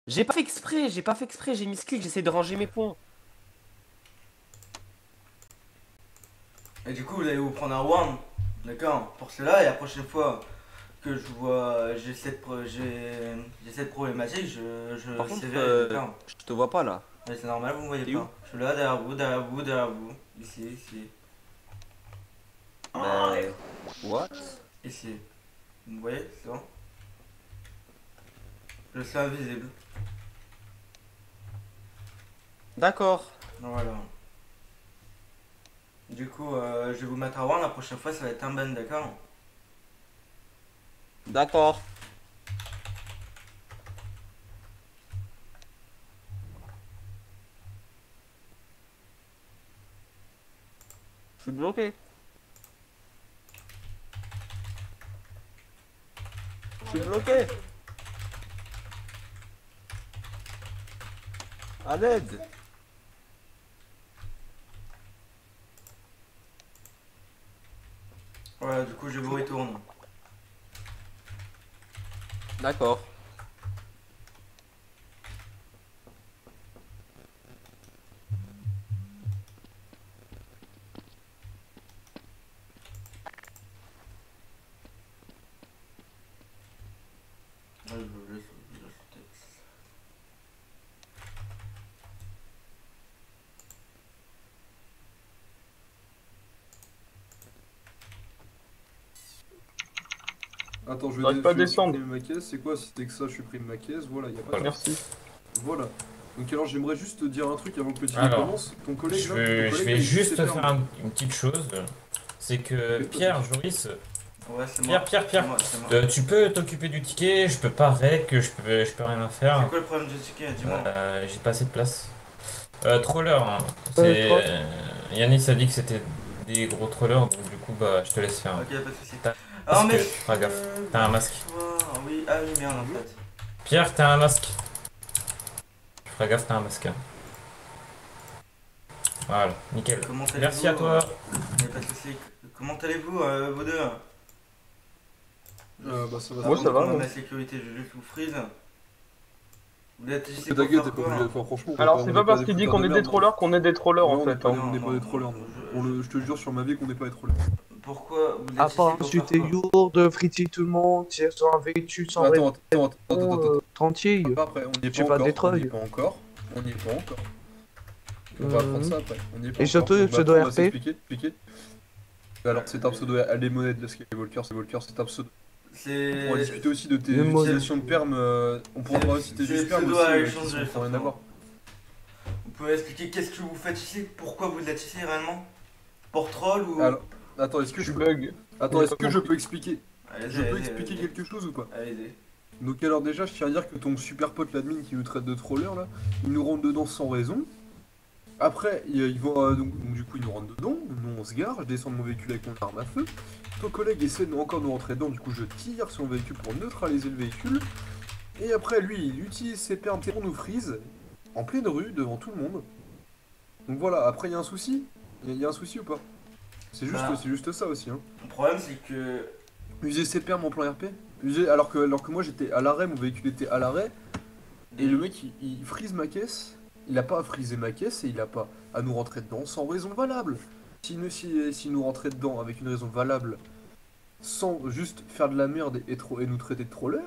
J'ai pas fait exprès, j'ai mis ce clic, j'essaie de ranger mes points. Et du coup, vous allez vous prendre un warn, d'accord, pour cela, et la prochaine fois que je vois, j'ai cette problématique, je Par contre, sévère, d'accord. je te vois pas là. Mais c'est normal, vous me voyez T'es où? pas. Je suis là, derrière vous, derrière vous, derrière vous. Ici, ici, Bah... What? ici. Vous me voyez, c'est bon? Je suis invisible. D'accord. Voilà. Du coup, je vais vous mettre un warn, la prochaine fois, ça va être un ban, d'accord? D'accord. Je suis bloqué. Je suis bloqué. À l'aide. Voilà, du coup, je vous retourne. D'accord. Ouais, je laisse le texte. Attends, je J'arrive vais, pas à je vais descendre. supprimer ma caisse. C'est quoi? C'était que ça, je supprime ma caisse. Voilà, y a pas de Merci. Voilà. Donc alors j'aimerais juste te dire un truc avant que le petit Alors, commence. Ton collègue Je là, ton vais, collègue, je vais il juste sait faire une petite chose. C'est que Fais-toi Pierre, plaisir. Joris, Ouais, c'est Pierre, moi. Pierre, C'est Pierre, moi, c'est moi. tu peux t'occuper du ticket, je peux pas rec, je peux rien C'est faire. quoi le problème du ticket? Dis-moi. J'ai pas assez de place. Troller, hein. Troll. Yannis a dit que c'était des gros trollers, donc du coup, bah, je te laisse faire. Ok, pas de soucis. T'as un Ah, masque, mais. tu feras gaffe. T'as un masque. Oui, ah oui, merde, en fait. Pierre, t'as un masque. Tu feras gaffe, t'as un masque. Voilà, nickel. Comment allez-vous? Merci à toi. Mais pas de soucis. Comment allez-vous, vous deux? Bah ça va. Moi, ça va, Pour moi. ma sécurité, je juste vous freeze. Vous êtes ici pour T'inquiète, faire t'es pas quoi? obligé. Enfin, franchement, Alors, on c'est est pas parce des qu'il dit fouteurs qu'on de est des merde, trollers qu'on est des trollers non, en fait. hein. on n'est pas des Non, trollers. non, Je te jure sur ma vie qu'on n'est pas des trollers. Pourquoi vous êtes À ici part pour faire insulter quoi? Yourde, friter tout le monde, tirer sur un véhicule sans Attends. tranquille. Après, on n'y est Tu pas vas encore. Détroit. On n'y est pas encore. On va apprendre ça après. On n'y est pas Et encore. surtout, le Donc, pseudo attends, on va RP. s'expliquer. Alors, c'est un pseudo à les monnaies de la Skywalker, c'est un pseudo. On pourra discuter aussi de tes Le mot- utilisations de perm. On pourra parler aussi de tes c'est perm pseudo aussi, à qui échanger, sont rien à voir. Vous pouvez expliquer qu'est-ce que vous faites ici? Pourquoi vous êtes ici réellement? Pour troll ou... Alors, attends, est-ce que Je je peux... bug. Attends, J'ai est-ce pas que je compris. peux expliquer? Allez-y, Je peux allez-y, expliquer allez-y. quelque chose ou pas? Allez-y. Donc alors déjà, je tiens à dire que ton super pote l'admin qui nous traite de troller là, il nous rentre dedans sans raison. Après, ils vont donc du coup, il nous rentre dedans. Nous on se gare, je descends de mon véhicule avec mon arme à feu. Ton collègue essaie de encore nous rentrer dedans, du coup je tire sur mon véhicule pour neutraliser le véhicule. Et après, lui, il utilise ses permes pour nous freeze en pleine rue devant tout le monde. Donc voilà. Après, il y a un souci. Il y a un souci ou pas? C'est juste ça aussi. Hein. Le problème c'est que... User ses permes en plan RP. Alors que moi j'étais à l'arrêt, mon véhicule était à l'arrêt. Et le mec il freeze ma caisse. Il a pas à freezer ma caisse et il a pas à nous rentrer dedans sans raison valable. S'il nous rentrait dedans avec une raison valable, sans juste faire de la merde et nous traiter de troller,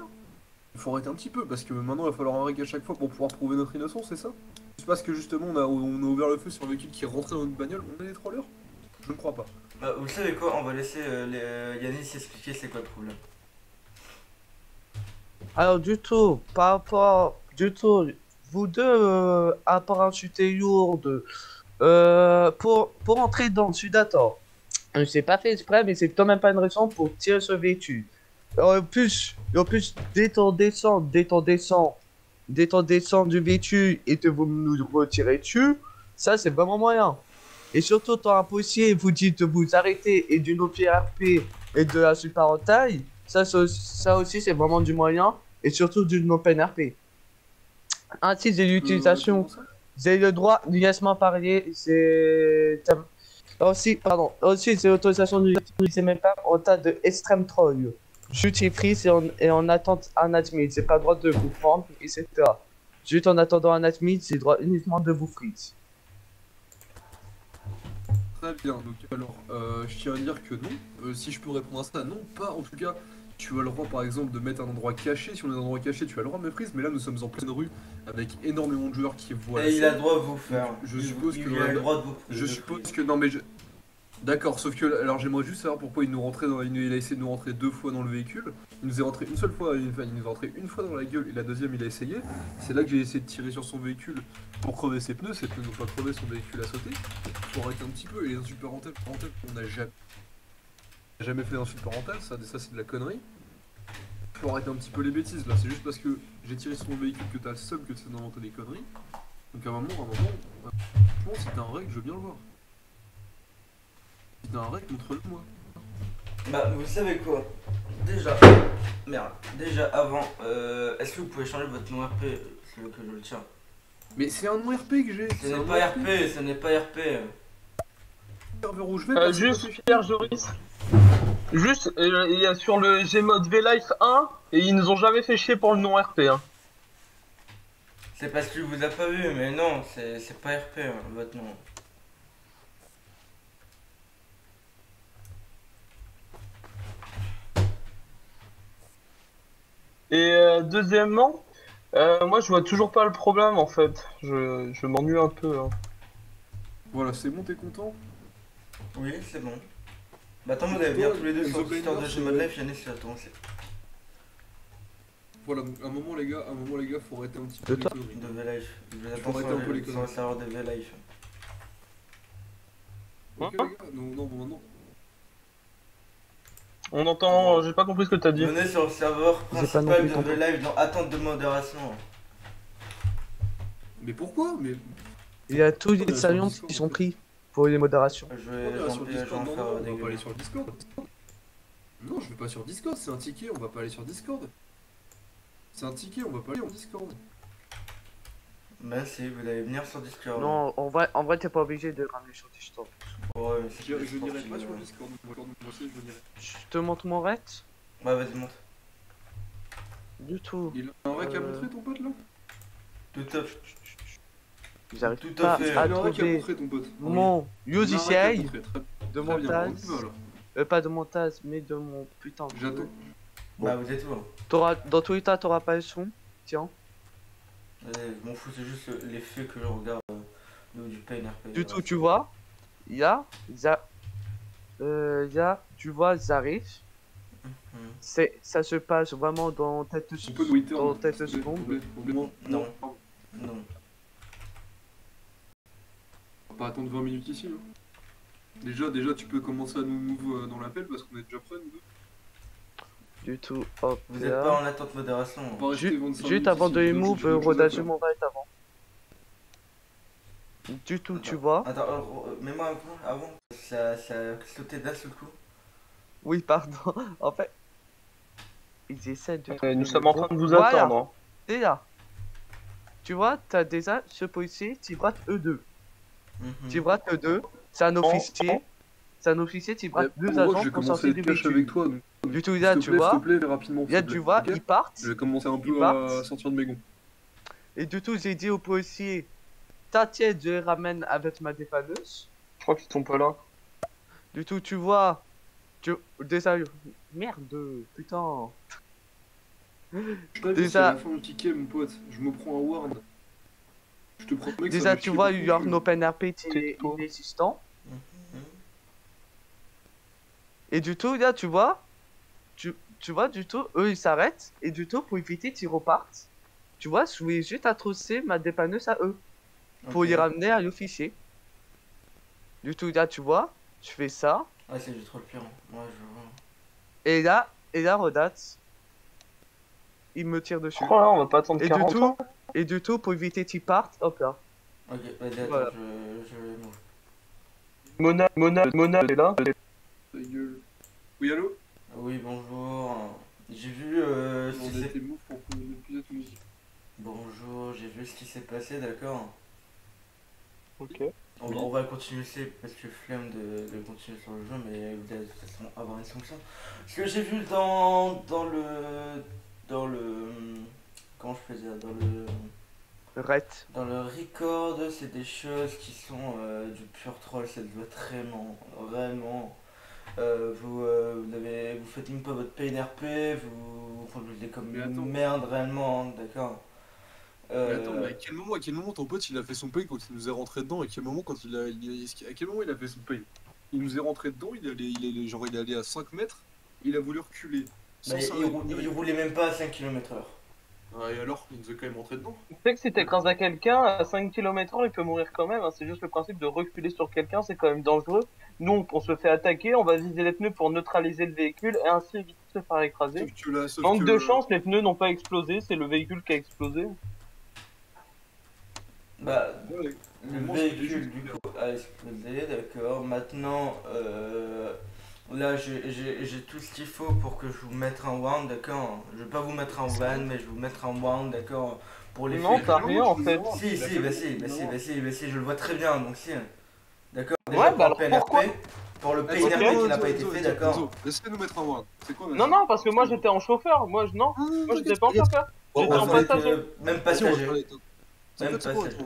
il faut arrêter un petit peu parce que maintenant il va falloir un règle à chaque fois pour pouvoir prouver notre innocence, c'est ça? C'est parce que justement on a ouvert le feu sur un véhicule qui est rentré dans une bagnole, on est des trollers? Je ne crois pas. Bah, vous savez quoi, on va laisser Yanis expliquer c'est quoi le problème. Alors du tout, par rapport, du tout, vous deux, à part insulter Yourde, pour entrer dans le Sudator, c'est pas fait exprès, mais c'est quand même pas une raison pour tirer sur le véhicule. En plus, dès ton descend du véhicule et que vous nous retirez dessus, ça c'est vraiment moyen. Et surtout, quand un policier vous dit de vous arrêter et d'une OPRP et de la super en taille, ça aussi c'est vraiment du moyen et surtout d'une open RP. Ainsi, c'est l'utilisation. Vous avez le droit, liaisement parler, c'est Aussi, pardon, aussi c'est l'autorisation d'utiliser même pas en tas de extrême troll. Juste freeze et en attente un admin, c'est pas le droit de vous prendre, etc. Juste en attendant un admin, c'est le droit uniquement de vous freeze. Très bien, donc alors, je tiens à dire que non. Si je peux répondre à ça, non, pas en tout cas. Tu as le droit par exemple de mettre un endroit caché. Si on est dans un endroit caché, tu as le droit de me freeze. Mais là, nous sommes en pleine rue avec énormément de joueurs qui voient. Et il a le droit de vous faire. Je suppose que il a le droit de vous Je suppose que non, mais d'accord, sauf que alors j'aimerais juste savoir pourquoi il a essayé de nous rentrer 2 fois dans le véhicule. Il nous est rentré une seule fois, enfin, il nous est rentré une fois dans la gueule et la deuxième il a essayé. C'est là que j'ai essayé de tirer sur son véhicule pour crever ses pneus n'ont pas crevé, son véhicule a sauté. Faut arrêter un petit peu, et les insultes parentales, on n'a jamais fait d'insultes parentales, ça c'est de la connerie. Faut arrêter un petit peu les bêtises là, c'est juste parce que j'ai tiré sur ton véhicule que t'as le seum que tu sais d'inventer des conneries. Donc à un moment, franchement, si t'as un règle, je veux bien le voir. Si t'as un règle, montre-le moi. Bah, vous savez quoi? Déjà avant, est-ce que vous pouvez changer votre nom RP, celui que je le tiens? Mais c'est un nom RP que j'ai. Ce n'est pas RP, ce n'est pas RP. Serveur où je vais, parce que Juste, Pierre Joris. Juste, il y a sur le Gmod VLife 1, et ils nous ont jamais fait chier pour le nom RP. Hein. C'est parce qu'il vous a pas vu, mais non, c'est pas RP, hein, votre nom. Et deuxièmement, moi je vois toujours pas le problème en fait. Je m'ennuie un peu. Hein. Voilà, c'est bon, t'es content? Oui, c'est bon. Bah attends, vous allez venir tous les deux sur le Discord de Gmod Life, Yannis, tu vas commencer. Voilà, donc à un moment les gars, faut arrêter un petit peu De les toi conneries. De V-Life. Je vous Faut attends arrêter un peu les sur le conneries. serveur de V-Life. Ok les gars, non, bon maintenant. On entend, j'ai pas compris ce que t'as dit. Venez sur le serveur J'ai pas non principal plus de compris. V-Life dans attente de modération. Mais pourquoi? Mais Il y a tous Ouais, les sur salients Discord, qui en sont fait. pris pour les modérations. Je pourquoi vais on ira sur le j'en Discord? Non, faire on des va pas aller gueules. sur le Discord. Non, je vais pas sur Discord, c'est un ticket, on va pas aller sur Discord. C'est un ticket, on va pas aller en Discord. Bah si, vous allez venir sur Discord. Non, en vrai t'es pas obligé de ramener sur Discord. Ouais, mais c'est Je plus n'irai sportif, pas sur ouais. Discord, moi aussi je n'irai. Je te montre mon ret? Ouais, vas-y, monte. Du tout. Il a un rec à montrer ton pote là? Tout à fait. J'arrive Tout pas à fait. Il à a un rec à trouver montrer ton pote. mon Il a un rec à UCI montrer, très de bien, montage. on y va, là. Pas de montage, mais de mon putain de J'attends. jeu. Bah, vous êtes où hein? Dans tous les cas, t'auras pas le son. Tiens. Allez, je m'en fous, c'est juste l'effet que je regarde du Pain RP. Du tout, tu vois, il y a, tu vois, Zarif. Ça se passe vraiment dans tête On peut nous dans tête seconde. Non. Non. On va pas attendre 20 minutes ici. Hein. Déjà, tu peux commencer à nous move dans l'appel parce qu'on est déjà prêts, nous deux. Du tout, hop Vous êtes là. pas en attente modération. On va rester 25 Juste minutes avant ici, de j'ai move, d'autres choses à rodage faire. mon right avant. Du tout, tu vois. Attends, mets-moi un coup avant. Ça a sauté d'un seul coup. Oui, pardon. En fait, ils essaient de. trouver Nous le sommes en bon- train de vous Voilà, attendre. t'es là. Tu vois, t'as déjà ce policier, tu braques E2. Tu braques E2, c'est un officier. C'est un officier, tu braques deux Moi, je agents vais pour commencer sortir à du être cash avec véhicule. toi. Donc, Du tout, là, tu s'il te vois. plaît, rapidement. Là, s'il te tu plaît, vois, ok ils partent. Je vais commencer un peu Ils à partent. sortir de mes gonds. Et du tout, j'ai dit au policier, t'inquiète, je les ramène avec ma dépanneuse. Je crois qu'ils sont pas là. Du tout, tu vois. Déjà. Merde, putain. Je t'avais dit, Déjà- c'est la fin du ticket, mon pote. Je me prends un ward. Je te promets que ça Déjà, va tu chier vois, beaucoup, Your je- Open RP, tu es Tais-toi. inexistant. Et du tout, là, tu vois. Tu vois, du tout, eux, ils s'arrêtent. Et du tout, pour éviter qu'ils repartent. Tu vois, je voulais juste attrocer ma dépanneuse à eux. Pour les ramener à l'officier. Du tout, là, tu vois. Je fais ça. Ah, c'est juste trop le pire. Moi, je vois. Et là, Rodat. Il me tire dessus. Oh là, on va pas attendre Et du 40 tout, ans. et du tout, pour éviter qu'ils partent, hop là. Ok, vas-y, attends, Voilà. je move. Mona est là. Ta gueule. Oui, allô? Oui, bonjour. J'ai vu ce On qui a s'est... été move pour qu'on ait plus de musique. Bonjour, j'ai vu ce qui s'est passé, d'accord? Ok. On va continuer, c'est parce que flemme de continuer sur le jeu, mais vous allez de toute façon avoir une sanction. Ce que j'ai vu dans le, comment je peux dire, Arrête. dans le record, c'est des choses qui sont du pur troll, ça doit être vraiment. Vous faites même pas votre PNRP, vous conduisez comme Mais une attends. merde réellement, d'accord. Mais attends, mais à quel moment ton pote il a fait son pain quand il nous est rentré dedans? À quel moment à quel moment il a fait son pain? Il nous est rentré dedans, il est allé à 5 mètres, il a voulu reculer. Sans Mais s'arrêter. il roulait même pas à 5 km/h. Ah, et alors, il nous est quand même rentré dedans. Tu sais que si t'écrases à quelqu'un à 5 km/h, il peut mourir quand même. Hein. C'est juste le principe de reculer sur quelqu'un, c'est quand même dangereux. Nous, on se fait attaquer, on va viser les pneus pour neutraliser le véhicule et ainsi éviter de se faire écraser. Manque de chance, les pneus n'ont pas explosé, c'est le véhicule qui a explosé. Bah, Ouais, le moi, véhicule du coup a explosé, d'accord. Maintenant, là j'ai tout ce qu'il faut pour que je vous mette un warn, d'accord. Je vais pas vous mettre un van, mais je vais vous mettre un warn, d'accord. Pour les Non, faits. t'as rien en fait. Si, je le vois très bien, donc si. D'accord. Ouais, bah pour le alors pourquoi pour le Ok, PNRP qui n'a pas été fait, d'accord. Laissez-nous mettre un word. C'est quoi? Non, non, parce que moi j'étais en chauffeur. Moi j'étais pas en chauffeur. J'étais en passager. Même passager. Même C'est quoi passager.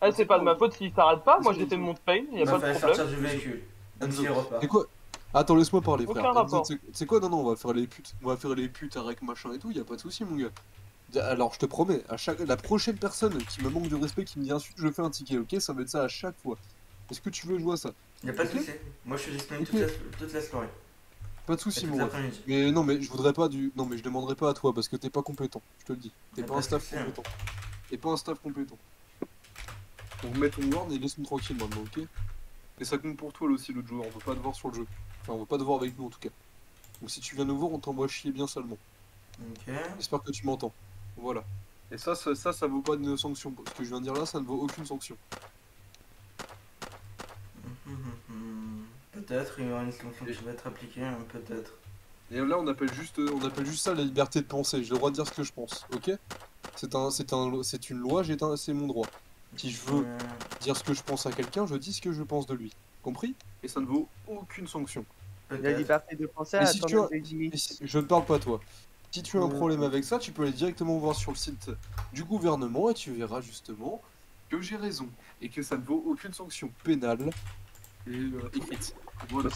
Ah, c'est pas de ma faute s'il s'arrête pas. Moi j'étais de mon pain, y a Il pas fallait de sortir problème. du véhicule. Même s'il repart. C'est quoi? Attends, laisse-moi parler, Aucun frère. rapport. C'est quoi? Non, non, on va faire les putes. On va faire les putes avec machin et tout, y a pas de souci, mon gars. Alors, je te promets, la prochaine personne qui me manque de respect, qui me dit insulte, je fais un ticket, ok? Ça va être ça à chaque fois. Est-ce que tu veux jouer à ça? Y'a pas de soucis. Moi je suis disponible toute la soirée. Pas de souci, Et toute mon gars. l'après-midi. Mais non, mais je voudrais pas du. Non, mais je demanderai pas à toi parce que t'es pas compétent, je te le dis. T'es Y a pas pas un de staff souci, hein. compétent. T'es pas un staff compétent. Donc mets ton ward et laisse-nous tranquille maintenant, ok? Et ça compte pour toi là aussi, l'autre joueur. On veut pas te voir sur le jeu. Enfin, on veut pas te voir avec nous en tout cas. Donc si tu viens nous voir, on t'envoie chier bien salement. Ok. J'espère que tu m'entends. Voilà. Et ça vaut pas de sanction. Ce que je viens de dire là, ça ne vaut aucune sanction. Peut-être, il y aura une sanction qui va être appliquée, hein, peut-être. Et là, on appelle juste ça la liberté de penser. J'ai le droit de dire ce que je pense, ok? C'est une loi, c'est mon droit. Si je veux dire ce que je pense à quelqu'un, je dis ce que je pense de lui. Compris? Et ça ne vaut aucune sanction. La Peut-être. liberté de penser Mais à si tu attendre as- des limites. Je ne parle pas à toi. Si tu as un problème avec ça, tu peux aller directement voir sur le site du gouvernement et tu verras justement que j'ai raison et que ça ne vaut aucune sanction pénale et écrite. Voilà. Vous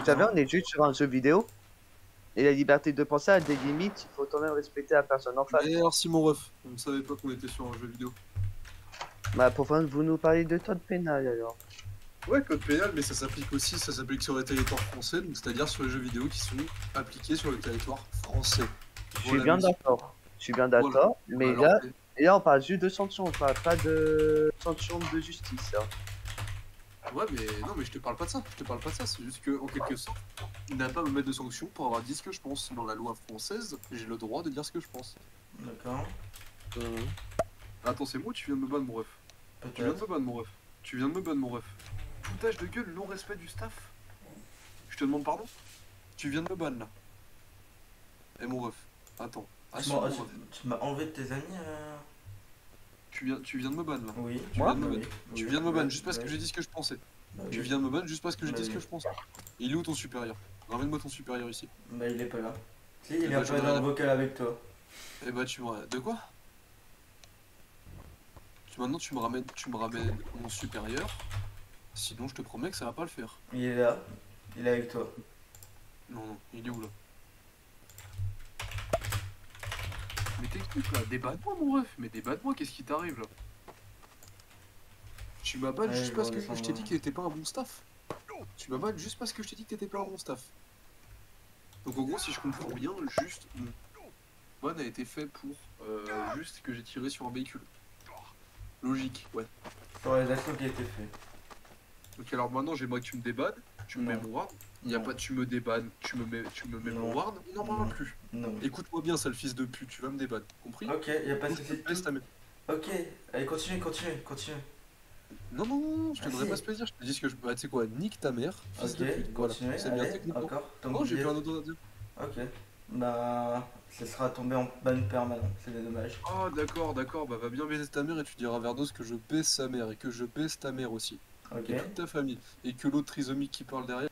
savez, on est juste sur un jeu vidéo. Et la liberté de penser a des limites, il faut quand même respecter la personne en face. Merci mon ref, on ne savait pas qu'on était sur un jeu vidéo. Bah, pourquoi vous nous parlez de code pénal alors? Ouais, code pénal, mais ça s'applique aussi, ça s'applique sur le territoire français, donc c'est-à-dire sur les jeux vidéo qui sont appliqués sur le territoire français. Je suis bien d'accord. Je suis bien d'accord. Voilà. Mais Alors, là, et là, on parle juste de sanctions, on parle pas de sanctions de justice. Hein. ouais, mais non, mais je te parle pas de ça, c'est juste que, en quelque sorte, il n'a pas à me mettre de sanctions pour avoir dit ce que je pense. Dans la loi française, j'ai le droit de dire ce que je pense. D'accord. Attends, c'est moi ou tu viens de me ban, mon ref? Tu viens de Peut-être. me ban, mon ref. Tu viens de me ban, mon ref. Foutage de gueule, non-respect du staff. Je te demande pardon? Tu viens de me ban, là. Eh, mon ref, attends. Assume, mon ref. Tu m'as enlevé de tes amis Tu viens de me ban, là. Oui. Tu viens de me Oui, ban. oui, Tu viens de me ban oui, juste parce que oui. j'ai dit ce que je pensais. Bah Tu oui. viens de me ban juste parce que j'ai Bah dit ce oui. que je pensais. Il est où ton supérieur? Ramène-moi ton supérieur ici. Bah il est pas là. Si, il Eh est bah, un je peu vais dans le aller. vocal avec toi. Eh bah tu me... De quoi? Maintenant tu me ramènes mon supérieur. Sinon je te promets que ça va pas le faire. Il est là. Il est avec toi. Non, non, il est où là? Mais t'expliques là, débatte-moi mon ref, mais débatte-moi, qu'est-ce qui t'arrive là? Tu m'as ban Ouais, juste je parce vais que je t'ai redescendre. dit qu'il était pas un bon staff. Tu m'as ban juste parce que je t'ai dit que t'étais pas un bon staff. Donc en gros, si je comprends bien, juste mon ban a été fait pour juste que j'ai tiré sur un véhicule. Logique, ouais. Sur les actions qui a été fait. Donc alors maintenant j'aimerais que tu me débannes, tu me mets Non. mon ward. Il y a Non. pas de tu me débannes, tu me mets mon Non. ward, on n'en parlera Non. plus. Non. Écoute-moi bien, sale fils de pute, tu vas me débanner, compris? Ok, y a pas de Donc, je soucis. te laisse ta main. Ok, allez, continue. Non, non, non, je te Ah, donnerai si. pas ce plaisir, je te dis ce que je. Bah, tu sais quoi, nique ta mère, fils Ok, de pute. Voilà, continue. c'est bien Allez, techniquement. encore. Donc, Non, j'ai plus un autre à dire. Ok. bah ça sera tombé en ban permanent, c'est dommage. Oh d'accord, bah va bien baiser ta mère et tu diras à Verdos que je baise sa mère et que je baise ta mère aussi. Ok. Et toute ta famille. Et que l'autre trisomique qui parle derrière.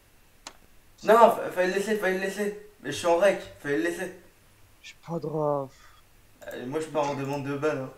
Non, fallait le laisser. Mais je suis en rec, fallait le laisser. J'ai pas de ref. Moi je pars en demande de ban. Hein.